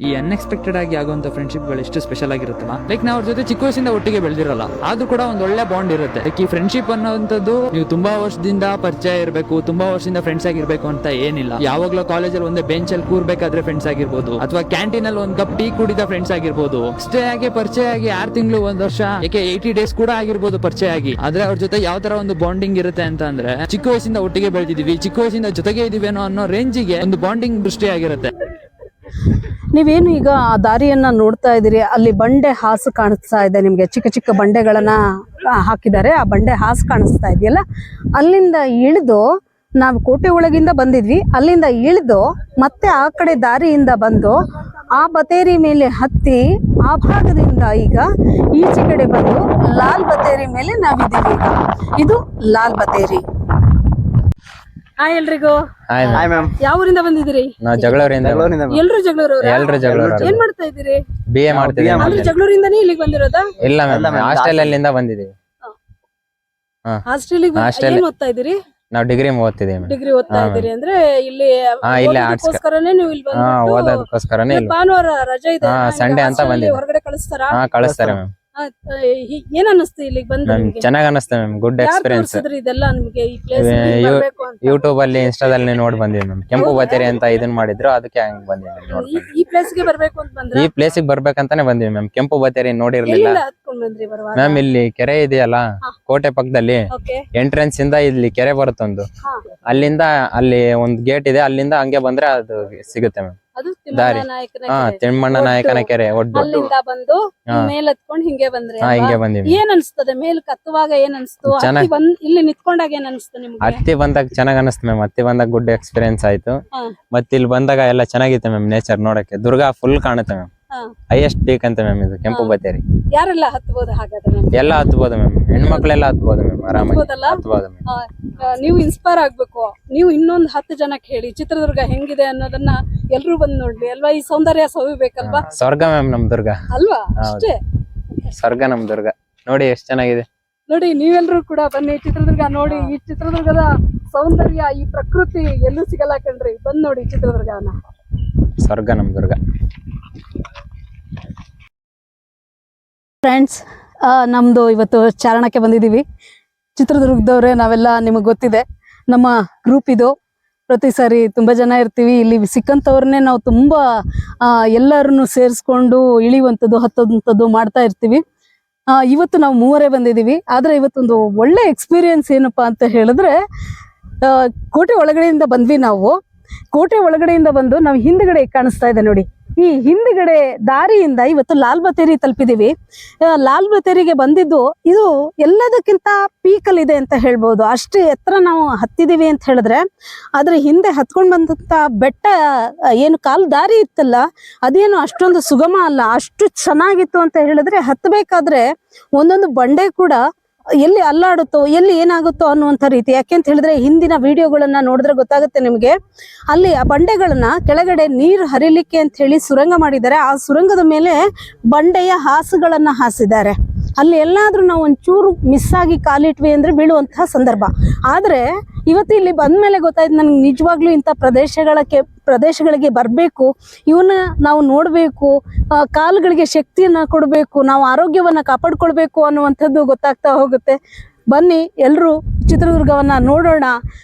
ಈ ಅನ್ಎಕ್ಸ್ಪೆಕ್ಟೆಡ್ ಆಗಿ ಆಗುವಂತ ಫ್ರೆಂಡ್ಶಿಪ್ ಗಳು ಎಷ್ಟು ಸ್ಪೆಷಲ್ ಆಗಿರುತ್ತಲ್ಲ. ಲೈಕ್ ನಾವು ಅವ್ರ ಜೊತೆ ಚಿಕ್ಕ ವಯಸ್ಸಿಂದ ಒಟ್ಟಿಗೆ ಬೆಳೆದಿರಲ್ಲ, ಆದ್ರೂ ಕೂಡ ಒಂದ್ ಒಳ್ಳೆ ಬಾಂಡ್ ಇರುತ್ತೆ. ಲೈಕ್ ಈ ಫ್ರೆಂಡ್ಶಿಪ್ ಅನ್ನೋಂಥದ್ದು ನೀವು ತುಂಬಾ ವರ್ಷದಿಂದ ಪರಿಚಯ ಇರಬೇಕು, ತುಂಬಾ ವರ್ಷದಿಂದ ಫ್ರೆಂಡ್ಸ್ ಆಗಿರ್ಬೇಕು ಅಂತ ಏನಿಲ್ಲ. ಯಾವಾಗ್ಲೂ ಕಾಲೇಜಲ್ಲಿ ಒಂದೇ ಬೆಂಚ್ ಅಲ್ಲಿ ಕೂರ್ಬೇಕಾದ್ರೆ ಫ್ರೆಂಡ್ಸ್ ಆಗಿರ್ಬೋದು, ಅಥವಾ ಕ್ಯಾಂಟೀನ್ ಅಲ್ಲಿ ಒಂದ್ ಕಪ್ ಟೀ ಕುಡಿದ ಫ್ರೆಂಡ್ಸ್ ಆಗಿರ್ಬೋದು. ಅಷ್ಟೇ ಆಗಿ ಪರಿಚಯ ಆಗಿ 6 ತಿಂಗಳು 1 ವರ್ಷ, ಯಾಕೆ 80 ಡೇಸ್ ಕೂಡ ಆಗಿರ್ಬೋದು ಪರಿಚಯ ಆಗಿ. ಆದ್ರೆ ಅವ್ರ ಜೊತೆ ಯಾವ ತರ ಒಂದು ಬಾಂಡಿಂಗ್ ಇರುತ್ತೆ ಅಂತ ಅಂದ್ರೆ, ಚಿಕ್ಕ ವಯಸ್ಸಿಂದ ಒಟ್ಟಿಗೆ ಬೆಳೆದಿದೀವಿ, ಚಿಕ್ಕ ವಯಸ್ಸಿಂದ ಜೊತೆಗೆ ಇದೀವೇನೋ ಅನ್ನೋ ರೇಂಜಿಗೆ ಒಂದು ಬಾಂಡಿಂಗ್ ದೃಷ್ಟಿ ಆಗಿರುತ್ತೆ. ನೀವೇನು ಈಗ ಆ ದಾರಿಯನ್ನ ನೋಡ್ತಾ ಇದ್ದೀರಿ, ಅಲ್ಲಿ ಬಂಡೆ ಹಾಸು ಕಾಣಿಸ್ತಾ ಇದೆ ನಿಮ್ಗೆ. ಚಿಕ್ಕ ಚಿಕ್ಕ ಬಂಡೆಗಳನ್ನ ಹಾಕಿದ್ದಾರೆ, ಆ ಬಂಡೆ ಹಾಸು ಕಾಣಿಸ್ತಾ ಇದೆಯಲ್ಲ, ಅಲ್ಲಿಂದ ಇಳಿದು ನಾವು ಕೋಟೆ ಒಳಗಿಂದ ಬಂದಿದ್ವಿ, ಅಲ್ಲಿಂದ ಇಳಿದು ಮತ್ತೆ ಆ ಕಡೆ ದಾರಿಯಿಂದ ಬಂದು ಆ ಬತೇರಿ ಮೇಲೆ ಹತ್ತಿ ಆ ಭಾಗದಿಂದ ಈಗ ಈಚೆ ಕಡೆ ಬಂದು ಲಾಲ್ ಬತೇರಿ ಮೇಲೆ ನಾವಿದ್ದೀವಿ. ಈಗ ಇದು ಲಾಲ್ ಬತೇರಿ. ಹಾಯ್ ಎಲ್ರಿಗೂ. ಯಾವ ಊರಿಂದ ಬಂದಿದ್ದೀರಿ? ನಾವು ಜಗಳೂರಿಂದ. ಎಲ್ರು ಜಗಳೂರು. ಏನ್ ಮಾಡ್ತಾ ಇದ್ದೀರಿ? BA ಮಾಡ್ತಿದ್ದೀವಿ. ಅಂದ್ರೆ ಜಗಳೂರಿಂದನೇ ಇಲ್ಲಿಗೆ ಬಂದಿರೋದಾ? ಇಲ್ಲ ಮ್ಯಾಮ್, ಹಾಸ್ಟೆಲ್ ಅಲ್ಲಿಂದ ಬಂದಿದ್ದೀವಿ. ಹಾಸ್ಟೆಲಿಗೆ ಏನ್ ಓದ್ತಾ ಇದ್ದೀರಿ? ನಾವು ಡಿಗ್ರಿ ಓದ್ತಿದ್ದೀವಿ. ಡಿಗ್ರಿ ಓದ್ತಾ ಇದ್ದೀರಿ ಅಂದ್ರೆ ಇಲ್ಲಿ ಇಲ್ಲೇ ಓದೋದಕ್ಕೋಸ್ಕರನೇ ನೀವು ಇಲ್ಲಿ ಬಂದ್ಬಿಟ್ಟು ಓದೋದಕ್ಕೋಸ್ಕರನೇ ಇಲ್ಲ, ಭಾನುವಾರ ರಜೆ ಇದೆ, ಸಂಡೆ ಅಂತ ಬಂದಿದ್ದೀವಿ. ಹೊರಗಡೆ ಕಳಿಸ್ತಾರಾ? ಕಳಿಸ್ತಾರೆ ಮ್ಯಾಮ್. ಏನ್ ಅನ್ನಿಸ್ತು ಇಲ್ಲಿಗೆ ಬಂದು? ಚೆನ್ನಾಗ್ ಅನಿಸ್ತೆ ಮ್ಯಾಮ್, ಗುಡ್ ಎಕ್ಸ್ಪೀರಿಯನ್ಸ್. ಇದೆಲ್ಲ ನಿಮ್ಗೆ ಈ ಪ್ಲೇಸ್ ಬರ್ಬೇಕು ಅಂತ? ಯೂಟ್ಯೂಬ್ ಅಲ್ಲಿ, ಇನ್ಸ್ಟಾದಲ್ಲಿ ನೋಡ್ ಬಂದಿವಿ ಮ್ಯಾಮ್. ಕೆಂಪು ಬತೇರಿ ಅಂತ ಇದನ್ ಮಾಡಿದ್ರು, ಅದಕ್ಕೆ ಹಂಗ್ ಬಂದಿವಿ. ಈ ಪ್ಲೇಸ್ ಗೆ ಬರ್ಬೇಕು ಅಂತ ಬಂದ್ರೆ? ಈ ಪ್ಲೇಸ್ ಗೆ ಬರ್ಬೇಕಂತಾನೆ ಬಂದಿವಿ ಮ್ಯಾಮ್. ಕೆಂಪು ಬತೇರಿ ನೋಡಿರ್ಲಿಲ್ಲ ಹತ್ಕೊಂಡ್ ಬಂದ್ರಿ ಬರುವಾಗ? ಮ್ಯಾಮ್, ಇಲ್ಲಿ ಕೆರೆ ಇದೆಯಲ್ಲ ಕೋಟೆ ಪಕ್ಕದಲ್ಲಿ, ಎಂಟ್ರೆನ್ಸ್ ಇಂದ ಇಲ್ಲಿ ಕೆರೆ ಬರುತ್ತೊಂದು, ಅಲ್ಲಿಂದ ಅಲ್ಲಿ ಒಂದ್ ಗೇಟ್ ಇದೆ, ಅಲ್ಲಿಂದ ಹಂಗೆ ಬಂದ್ರೆ ಅದು ಸಿಗುತ್ತೆ ಮ್ಯಾಮ್ ದಾರಿ. ತಿಮ್ಮಣ್ಣ ನಾಯಕನ ಕೆರೆ ಒಡ್ಡು. ಅಲ್ಲಿಂದ ಬಂದು ಮೇಲ್ ಹತ್ಕೊಂಡ್ ಹಿಂಗೆ ಬಂದ್ರೆ ಹಿಂಗೆ ಬಂದಿವಿ. ಏನ್ ಅನ್ಸ್ತದೆ ಮೇಲ್ ಹತ್ತುವಾಗ? ಏನ್ ಅನ್ಸ್ತು? ಇಲ್ಲಿ ನಿಂತ್ಕೊಂಡಾಗ ಏನ್ ಅನ್ಸ್ತು ನಿಮ್ಗೆ? ಹತ್ತಿ ಬಂದಾಗ ಚೆನ್ನಾಗ್ ಅನಿಸ್ತು ಮ್ಯಾಮ್. ಹತ್ತಿ ಬಂದಾಗ ಗುಡ್ ಎಕ್ಸ್ಪೀರಿಯನ್ಸ್ ಆಯ್ತು. ಮತ್ತೆ ಇಲ್ಲಿ ಬಂದಾಗ ಎಲ್ಲ ಚೆನ್ನಾಗಿತ್ತು ಮ್ಯಾಮ್, ನೇಚರ್ ನೋಡಕ್ಕೆ. ದುರ್ಗಾ ಫುಲ್ ಕಾಣುತ್ತೆ ಮ್ಯಾಮ್. ಹೈಯೆಸ್ಟ್ ಪೀಕ್ ಅಂತ ಮ್ಯಾಮ್ ಇದು ಕೆಂಪು ಬತೇರಿ. ಯಾರೆಲ್ಲ ಹತ್ಬೋದು ಹಾಗಾದ್ರೆ? ಎಲ್ಲ ಹತ್ಬೋದು ಮ್ಯಾಮ್, ಹೆಣ್ಮಕ್ಳೆಲ್ಲ ಹತ್ಬೋದು ಮ್ಯಾಮ್, ಆರಾಮಾಗಿ ಹತ್ಬೋದು ಮ್ಯಾಮ್. ನೀವು ಇನ್ಸ್ಪೈರ್ ಆಗ್ಬೇಕು. ನೀವು ಇನ್ನೊಂದ್ 10 ಜನಕ್ಕೆ ಹೇಳಿ ಚಿತ್ರದುರ್ಗ ಹೆಂಗಿದೆ ಅನ್ನೋದನ್ನ ಎಲ್ರು ಬಂದ್ ನೋಡ್ಲಿ ಅಲ್ವಾ? ಈ ಸೌಂದರ್ಯ ಸವಿಬೇಕಲ್ವಾ? ಸ್ವರ್ಗ ಮ್ಯಾಮ್ ನಮ್ ದುರ್ಗ ಅಲ್ವಾ? ಅಷ್ಟೇ, ಸ್ವರ್ಗ ನಮ್ ದುರ್ಗ. ನೋಡಿ ಎಷ್ಟ್ ಚೆನ್ನಾಗಿದೆ. ನೋಡಿ ನೀವೆಲ್ರೂ ಕೂಡ ಬನ್ನಿ ಚಿತ್ರದುರ್ಗ ನೋಡಿ. ಈ ಚಿತ್ರದುರ್ಗದ ಸೌಂದರ್ಯ, ಈ ಪ್ರಕೃತಿ ಎಲ್ಲೂ ಸಿಗಲ್ಲ ಕಣ್ರಿ. ಬಂದ್ ನೋಡಿ ಚಿತ್ರದುರ್ಗನ. ಸ್ವರ್ಗ ನಮ್ ದುರ್ಗ. ಫ್ರೆಂಡ್ಸ್, ನಮ್ದು ಇವತ್ತು ಚಾರಣಕ್ಕೆ ಬಂದಿದ್ದೀವಿ. ಚಿತ್ರದುರ್ಗದವ್ರೆ ನಾವೆಲ್ಲ, ನಿಮಗೆ ಗೊತ್ತಿದೆ ನಮ್ಮ ಗ್ರೂಪ್ ಇದು. ಪ್ರತಿ ಸಾರಿ ತುಂಬ ಜನ ಇರ್ತೀವಿ. ಇಲ್ಲಿ ಸಿಕ್ಕಂಥವ್ರನ್ನೇ ನಾವು ತುಂಬ ಎಲ್ಲರನ್ನು ಸೇರಿಸ್ಕೊಂಡು ಇಳಿಯುವಂಥದ್ದು ಹತ್ತೋದಂಥದ್ದು ಮಾಡ್ತಾ ಇರ್ತೀವಿ. ಇವತ್ತು ನಾವು 3 ಬಂದಿದ್ದೀವಿ. ಆದರೆ ಇವತ್ತೊಂದು ಒಳ್ಳೆ ಎಕ್ಸ್ಪೀರಿಯನ್ಸ್ ಏನಪ್ಪಾ ಅಂತ ಹೇಳಿದ್ರೆ, ಕೋಟೆ ಒಳಗಡೆಯಿಂದ ಬಂದ್ವಿ ನಾವು. ಕೋಟೆ ಒಳಗಡೆಯಿಂದ ಬಂದು ನಾವು ಹಿಂದ್ಗಡೆ ಕಾಣಿಸ್ತಾ ಇದೆ ನೋಡಿ, ಈ ಹಿಂದ್ಗಡೆ ದಾರಿಯಿಂದ ಇವತ್ತು ಲಾಲ್ ಬತೇರಿ ತಲುಪಿದೀವಿ. ಲಾಲ್ ಬತೇರಿಗೆ ಬಂದಿದ್ದು ಇದು ಎಲ್ಲದಕ್ಕಿಂತ ಪೀಕಲ್ ಇದೆ ಅಂತ ಹೇಳ್ಬೋದು. ಅಷ್ಟು ಎತ್ತರ ನಾವು ಹತ್ತಿದೀವಿ ಅಂತ ಹೇಳಿದ್ರೆ, ಆದ್ರೆ ಹಿಂದೆ ಹತ್ಕೊಂಡು ಬಂದಂತ ಬೆಟ್ಟ ಏನು ಕಾಲು ದಾರಿ ಇತ್ತಲ್ಲ, ಅದೇನು ಅಷ್ಟೊಂದು ಸುಗಮ ಅಲ್ಲ. ಅಷ್ಟು ಚೆನ್ನಾಗಿತ್ತು ಅಂತ ಹೇಳಿದ್ರೆ, ಹತ್ತಬೇಕಾದ್ರೆ ಒಂದೊಂದು ಬಂಡೆ ಕೂಡ ಎಲ್ಲಿ ಅಲ್ಲಾಡುತ್ತೋ, ಎಲ್ಲಿ ಏನಾಗುತ್ತೋ ಅನ್ನುವಂಥ ರೀತಿ. ಯಾಕೆಂತ ಹೇಳಿದ್ರೆ, ಹಿಂದಿನ ವಿಡಿಯೋಗಳನ್ನ ನೋಡಿದ್ರೆ ಗೊತ್ತಾಗುತ್ತೆ ನಿಮ್ಗೆ. ಅಲ್ಲಿ ಆ ಬಂಡೆಗಳನ್ನ ಕೆಳಗಡೆ ನೀರು ಹರಿಲಿಕ್ಕೆ ಅಂತ ಹೇಳಿ ಸುರಂಗ ಮಾಡಿದ್ದಾರೆ. ಆ ಸುರಂಗದ ಮೇಲೆ ಬಂಡೆಯ ಹಾಸುಗಳನ್ನ ಹಾಸಿದ್ದಾರೆ. ಅಲ್ಲಿ ಎಲ್ಲಾದ್ರೂ ನಾವು ಒಂಚೂರು ಮಿಸ್ ಆಗಿ ಕಾಲಿಟ್ವಿ ಅಂದ್ರೆ ಬೀಳುವಂತಹ ಸಂದರ್ಭ. ಆದ್ರೆ ಇವತ್ತು ಇಲ್ಲಿ ಬಂದ್ಮೇಲೆ ಗೊತ್ತಾಯ್ತು ನನಗೆ, ನಿಜವಾಗ್ಲೂ ಇಂಥ ಪ್ರದೇಶಗಳಿಗೆ ಬರಬೇಕು, ಇವನ್ನ ನಾವು ನೋಡಬೇಕು, ಕಾಲುಗಳಿಗೆ ಶಕ್ತಿಯನ್ನ ಕೊಡಬೇಕು, ನಾವು ಆರೋಗ್ಯವನ್ನ ಕಾಪಾಡ್ಕೊಳ್ಬೇಕು ಅನ್ನುವಂಥದ್ದು ಗೊತ್ತಾಗ್ತಾ ಹೋಗುತ್ತೆ. ಬನ್ನಿ ಎಲ್ರೂ ಚಿತ್ರದುರ್ಗವನ್ನ ನೋಡೋಣ.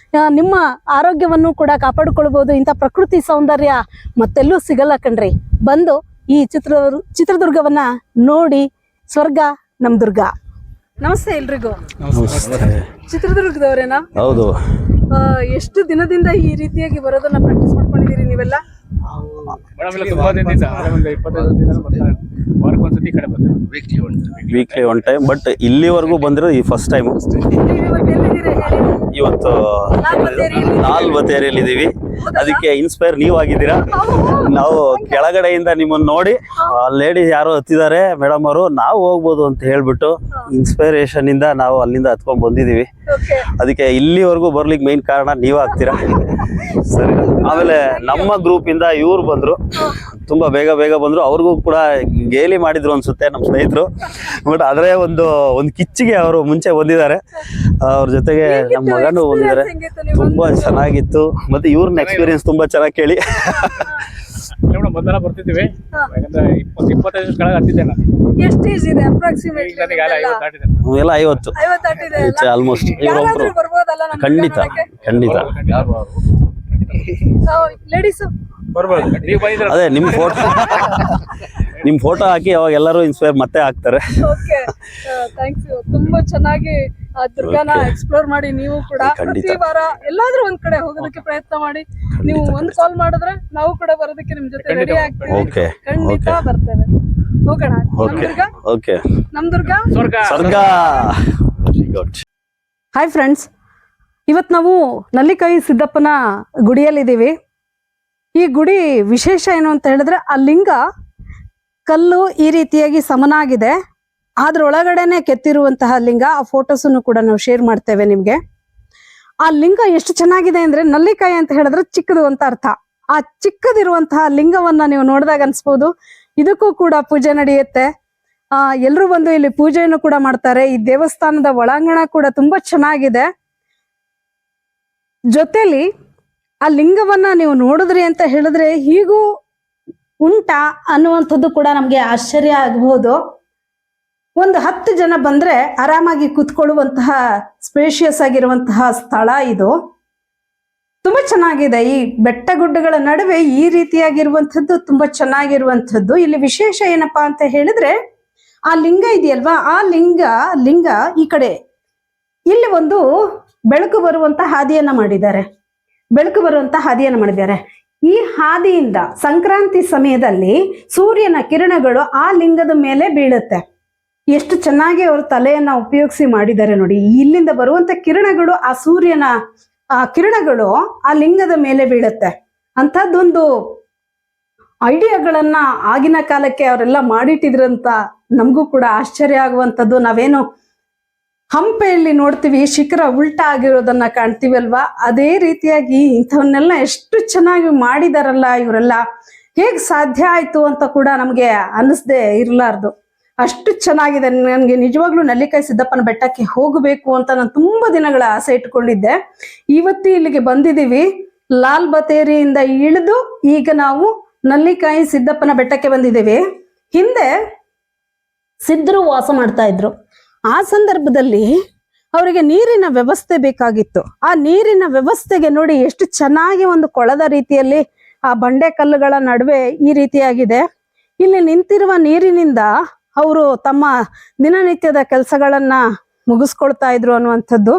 ನಿಮ್ಮ ಆರೋಗ್ಯವನ್ನು ಕೂಡ ಕಾಪಾಡಿಕೊಳ್ಬಹುದು. ಇಂಥ ಪ್ರಕೃತಿ ಸೌಂದರ್ಯ ಮತ್ತೆಲ್ಲೂ ಸಿಗಲ್ಲ ಕಣ್ರಿ. ಬಂದು ಈ ಚಿತ್ರದುರ್ಗವನ್ನ ನೋಡಿ. ಸ್ವರ್ಗ ನಮ್ ದುರ್ಗ. ನಮಸ್ತೆ ಎಲ್ರಿಗೂ. ಚಿತ್ರದುರ್ಗದವರೇನಾ? ಹೌದು. ಎಷ್ಟು ದಿನದಿಂದ ಈ ರೀತಿಯಾಗಿ ಬರೋದನ್ನ ಪ್ರಾಕ್ಟೀಸ್ ಮಾಡ್ಕೊಂಡಿದ್ದೀರಿ ನೀವೆಲ್ಲ? ವೀಕ್ಲಿ ಒನ್ ಟೈಮ್, ಬಟ್ ಇಲ್ಲಿವರೆಗೂ ಬಂದಿರೋದು ಈ ಫಸ್ಟ್ ಟೈಮ್. ಇವತ್ತು ಲಾಲ್ ಬತೇರಿಯಲ್ಲಿ ಇದೀವಿ. ಅದಕ್ಕೆ ಇನ್ಸ್ಪೈರ್ ನೀವು ಆಗಿದ್ದೀರಾ. ನಾವು ಕೆಳಗಡೆಯಿಂದ ನಿಮ್ಮನ್ನ ನೋಡಿ, ಲೇಡೀಸ್ ಯಾರೋ ಹತ್ತಿದ್ದಾರೆ ಮೇಡಮ್ ಅವರು, ನಾವು ಹೋಗ್ಬೋದು ಅಂತ ಹೇಳ್ಬಿಟ್ಟು ಇನ್ಸ್ಪಿರೇಷನ್ ಇಂದ ನಾವು ಅಲ್ಲಿಂದ ಹತ್ಕೊಂಡ್ ಬಂದಿದೀವಿ. ಅದಕ್ಕೆ ಇಲ್ಲಿವರೆಗೂ ಬರ್ಲಿಕ್ಕೆ ಮೇನ್ ಕಾರಣ ನೀವ್ ಆಗ್ತೀರಾ. ಸರಿ, ಆಮೇಲೆ ನಮ್ಮ ಗ್ರೂಪ್ ಇಂದ ಇವ್ರು ಬಂದ್ರು, ತುಂಬಾ ಬೇಗ ಬಂದ್ರು. ಅವ್ರಿಗೂ ಕೂಡ ಗೇಲಿ ಮಾಡಿದ್ರು ಅನ್ಸುತ್ತೆ ನಮ್ಮ ಸ್ನೇಹಿತರು. ಬಟ್ ಆದ್ರೆ ಒಂದು ಕಿಚ್ಚಿಗೆ ಅವರು ಮುಂಚೆ ಬಂದಿದ್ದಾರೆ. ಅವ್ರ ಜೊತೆಗೆ ನಮ್ಮ ಮಗನೂ ಬಂದಿದ್ದಾರೆ. ತುಂಬಾ ಚೆನ್ನಾಗಿತ್ತು. ಮತ್ತೆ ಇವ್ರನ್ನ ಎಕ್ಸ್ಪೀರಿಯನ್ಸ್ ತುಂಬಾ ಚೆನ್ನಾಗಿ ಕೇಳಿ. ಮೊದಲ ಬರ್ತಿದ್ವಿ, ಯಾಕಂದ್ರೆ 25 ಕೆಳಗೆ ಹತ್ತಿದ್ದೆ ನಾನು. ಎಷ್ಟು ಏಜ್ ಇದೆ ಅಪ್ರಾಕ್ಸಿಮೇಟ್ಲಿ? ನನಗೆ 50 ದಾಟಿದೆ. ಎಲ್ಲ 50 ಆಲ್ಮೋಸ್ಟ್. ಇವರೊಬ್ರು ಖಂಡಿತ ಲೇಡೀಸ್ ಬರ್ಬೋದು, ನೀವು ಬಂದಿದ್ರೆ ಅದೇ ನಿಮ್ ಫೋಟೋ ಹಾಕಿ ಅವಾಗ ಎಲ್ಲರೂ ಇನ್ಸ್ಪೈರ್ ಮತ್ತೆ ಆಗ್ತಾರೆ. Okay, thanks. ತುಂಬಾ ಚೆನ್ನಾಗಿ ದುರ್ಗಾನ ಎಕ್ಸ್ಪ್ಲೋರ್ ಮಾಡಿ ನೀವು ಕೂಡ ಖಂಡಿತ. ಪ್ರತಿ ವಾರ ಎಲ್ಲಾದ್ರೂ ಒಂದ್ ಕಡೆ ಹೋಗೋದಕ್ಕೆ ಪ್ರಯತ್ನ ಮಾಡಿ. ನೀವು ಒಂದ್ ಕಾಲ್ ಮಾಡಿದ್ರೆ ನಾವು ಕೂಡ ಬರೋದಕ್ಕೆ ನಿಮ್ ಜೊತೆ ರೆಡಿ ಆಗ್ತೀವಿ. ಓಕೆ ಖಂಡಿತ ಬರ್ತೇವೆ. ಹೋಗೋಣ. ಓಕೆ ನಮ್ ದುರ್ಗಾ ಸ್ವರ್ಗ. Very good. ಹಾಯ್ ಫ್ರೆಂಡ್ಸ್, ಇವತ್ತು ನಾವು ನಲ್ಲಿಕಾಯಿ ಸಿದ್ದಪ್ಪನ ಗುಡಿಯಲ್ಲಿದ್ದೀವಿ. ಈ ಗುಡಿ ವಿಶೇಷ ಏನು ಅಂತ ಹೇಳಿದ್ರೆ, ಆ ಲಿಂಗ ಕಲ್ಲು ಈ ರೀತಿಯಾಗಿ ಸಮನಾಗಿದೆ. ಅದ್ರೊಳಗಡೆನೆ ಕೆತ್ತಿರುವಂತಹ ಲಿಂಗ. ಆ ಫೋಟೋಸನ್ನು ಕೂಡ ನಾವು ಶೇರ್ ಮಾಡ್ತೇವೆ ನಿಮ್ಗೆ. ಆ ಲಿಂಗ ಎಷ್ಟು ಚೆನ್ನಾಗಿದೆ ಅಂದ್ರೆ, ನಲ್ಲಿಕಾಯಿ ಅಂತ ಹೇಳಿದ್ರೆ ಚಿಕ್ಕದು ಅಂತ ಅರ್ಥ. ಆ ಚಿಕ್ಕದಿರುವಂತಹ ಲಿಂಗವನ್ನ ನೀವು ನೋಡಿದಾಗ ಅನ್ಸ್ಬೋದು ಇದಕ್ಕೂ ಕೂಡ ಪೂಜೆ ನಡೆಯುತ್ತೆ. ಎಲ್ರು ಬಂದು ಇಲ್ಲಿ ಪೂಜೆಯನ್ನು ಕೂಡ ಮಾಡ್ತಾರೆ. ಈ ದೇವಸ್ಥಾನದ ಒಳಾಂಗಣ ಕೂಡ ತುಂಬಾ ಚೆನ್ನಾಗಿದೆ. ಜೊತೆಲಿ ಆ ಲಿಂಗವನ್ನ ನೀವು ನೋಡಿದ್ರಿ ಅಂತ ಹೇಳಿದ್ರೆ ಹೀಗೂ ಉಂಟಾ ಅನ್ನುವಂಥದ್ದು ಕೂಡ ನಮ್ಗೆ ಆಶ್ಚರ್ಯ ಆಗಬಹುದು. ಒಂದು 10 ಜನ ಬಂದ್ರೆ ಆರಾಮಾಗಿ ಕುತ್ಕೊಳ್ಳುವಂತಹ ಸ್ಪೇಷಿಯಸ್ ಆಗಿರುವಂತಹ ಸ್ಥಳ ಇದು. ತುಂಬಾ ಚೆನ್ನಾಗಿದೆ. ಈ ಬೆಟ್ಟ ಗುಡ್ಡಗಳ ನಡುವೆ ಈ ರೀತಿಯಾಗಿರುವಂಥದ್ದು ತುಂಬಾ ಚೆನ್ನಾಗಿರುವಂಥದ್ದು. ಇಲ್ಲಿ ವಿಶೇಷ ಏನಪ್ಪಾ ಅಂತ ಹೇಳಿದ್ರೆ, ಆ ಲಿಂಗ ಇದೆಯಲ್ವಾ, ಆ ಲಿಂಗ ಈ ಕಡೆ ಇಲ್ಲಿ ಒಂದು ಬೆಳಕು ಬರುವಂತ ಹಾದಿಯನ್ನ ಮಾಡಿದ್ದಾರೆ. ಈ ಹಾದಿಯಿಂದ ಸಂಕ್ರಾಂತಿ ಸಮಯದಲ್ಲಿ ಸೂರ್ಯನ ಕಿರಣಗಳು ಆ ಲಿಂಗದ ಮೇಲೆ ಬೀಳುತ್ತೆ. ಎಷ್ಟು ಚೆನ್ನಾಗಿ ಅವರು ತಲೆಯನ್ನ ಉಪಯೋಗಿಸಿ ಮಾಡಿದ್ದಾರೆ ನೋಡಿ. ಇಲ್ಲಿಂದ ಬರುವಂತ ಕಿರಣಗಳು, ಆ ಸೂರ್ಯನ ಕಿರಣಗಳು ಆ ಲಿಂಗದ ಮೇಲೆ ಬೀಳುತ್ತೆ. ಅಂಥದ್ದೊಂದು ಐಡಿಯಾಗಳನ್ನ ಆಗಿನ ಕಾಲಕ್ಕೆ ಅವರೆಲ್ಲ ಮಾಡಿಟ್ಟಿದ್ರಂತ ನಮಗೂ ಕೂಡ ಆಶ್ಚರ್ಯ ಆಗುವಂಥದ್ದು. ನಾವೇನು ಹಂಪೆಯಲ್ಲಿ ನೋಡ್ತೀವಿ ಶಿಖರ ಉಲ್ಟಾ ಆಗಿರೋದನ್ನ ಕಾಣ್ತೀವಲ್ವಾ, ಅದೇ ರೀತಿಯಾಗಿ ಇಂಥವನ್ನೆಲ್ಲ ಎಷ್ಟು ಚೆನ್ನಾಗಿ ಮಾಡಿದಾರಲ್ಲ ಇವರೆಲ್ಲ. ಹೇಗ್ ಸಾಧ್ಯ ಆಯ್ತು ಅಂತ ಕೂಡ ನಮ್ಗೆ ಅನ್ನಿಸ್ದೆ ಇರ್ಲಾರ್ದು. ಅಷ್ಟು ಚೆನ್ನಾಗಿದೆ. ನನಗೆ ನಿಜವಾಗ್ಲೂ ನಲ್ಲಿಕಾಯಿ ಸಿದ್ದಪ್ಪನ ಬೆಟ್ಟಕ್ಕೆ ಹೋಗಬೇಕು ಅಂತ ನಾನು ತುಂಬಾ ದಿನಗಳ ಆಸೆ ಇಟ್ಕೊಂಡಿದ್ದೆ. ಇವತ್ತು ಇಲ್ಲಿಗೆ ಬಂದಿದ್ದೀವಿ. ಲಾಲ್ ಬತೇರಿಯಿಂದ ಇಳಿದು ಈಗ ನಾವು ನಲ್ಲಿಕಾಯಿ ಸಿದ್ದಪ್ಪನ ಬೆಟ್ಟಕ್ಕೆ ಬಂದಿದ್ದೀವಿ. ಹಿಂದೆ ಸಿದ್ಧರು ವಾಸ ಮಾಡ್ತಾ ಇದ್ರು. ಆ ಸಂದರ್ಭದಲ್ಲಿ ಅವರಿಗೆ ನೀರಿನ ವ್ಯವಸ್ಥೆ ಬೇಕಾಗಿತ್ತು. ಆ ನೀರಿನ ವ್ಯವಸ್ಥೆಗೆ ನೋಡಿ ಎಷ್ಟು ಚೆನ್ನಾಗಿ ಒಂದು ಕೊಳದ ರೀತಿಯಲ್ಲಿ ಆ ಬಂಡೆ ಕಲ್ಲುಗಳ ನಡುವೆ ಈ ರೀತಿಯಾಗಿದೆ. ಇಲ್ಲಿ ನಿಂತಿರುವ ನೀರಿನಿಂದ ಅವರು ತಮ್ಮ ದಿನನಿತ್ಯದ ಕೆಲಸಗಳನ್ನ ಮುಗಿಸ್ಕೊಳ್ತಾ ಇದ್ರು ಅನ್ನುವಂಥದ್ದು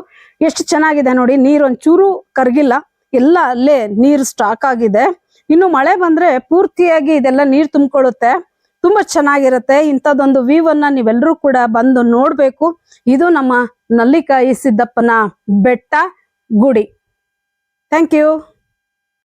ಎಷ್ಟು ಚೆನ್ನಾಗಿದೆ ನೋಡಿ. ನೀರು ಒಂಚೂರು ಕರಗಿಲ್ಲ, ಎಲ್ಲ ಅಲ್ಲೇ ನೀರು ಸ್ಟಾಕ್ ಆಗಿದೆ. ಇನ್ನು ಮಳೆ ಬಂದ್ರೆ ಪೂರ್ತಿಯಾಗಿ ಇದೆಲ್ಲ ನೀರು ತುಂಬಿಕೊಳ್ಳುತ್ತೆ. ತುಂಬಾ ಚೆನ್ನಾಗಿರುತ್ತೆ. ಇಂಥದ್ದೊಂದು ವ್ಯೂ ಅನ್ನ ನೀವೆಲ್ಲರೂ ಕೂಡ ಬಂದು ನೋಡ್ಬೇಕು. ಇದು ನಮ್ಮ ನಲ್ಲಿಕಾಯಿ ಸಿದ್ದಪ್ಪನ ಬೆಟ್ಟ ಗುಡಿ. Thank you.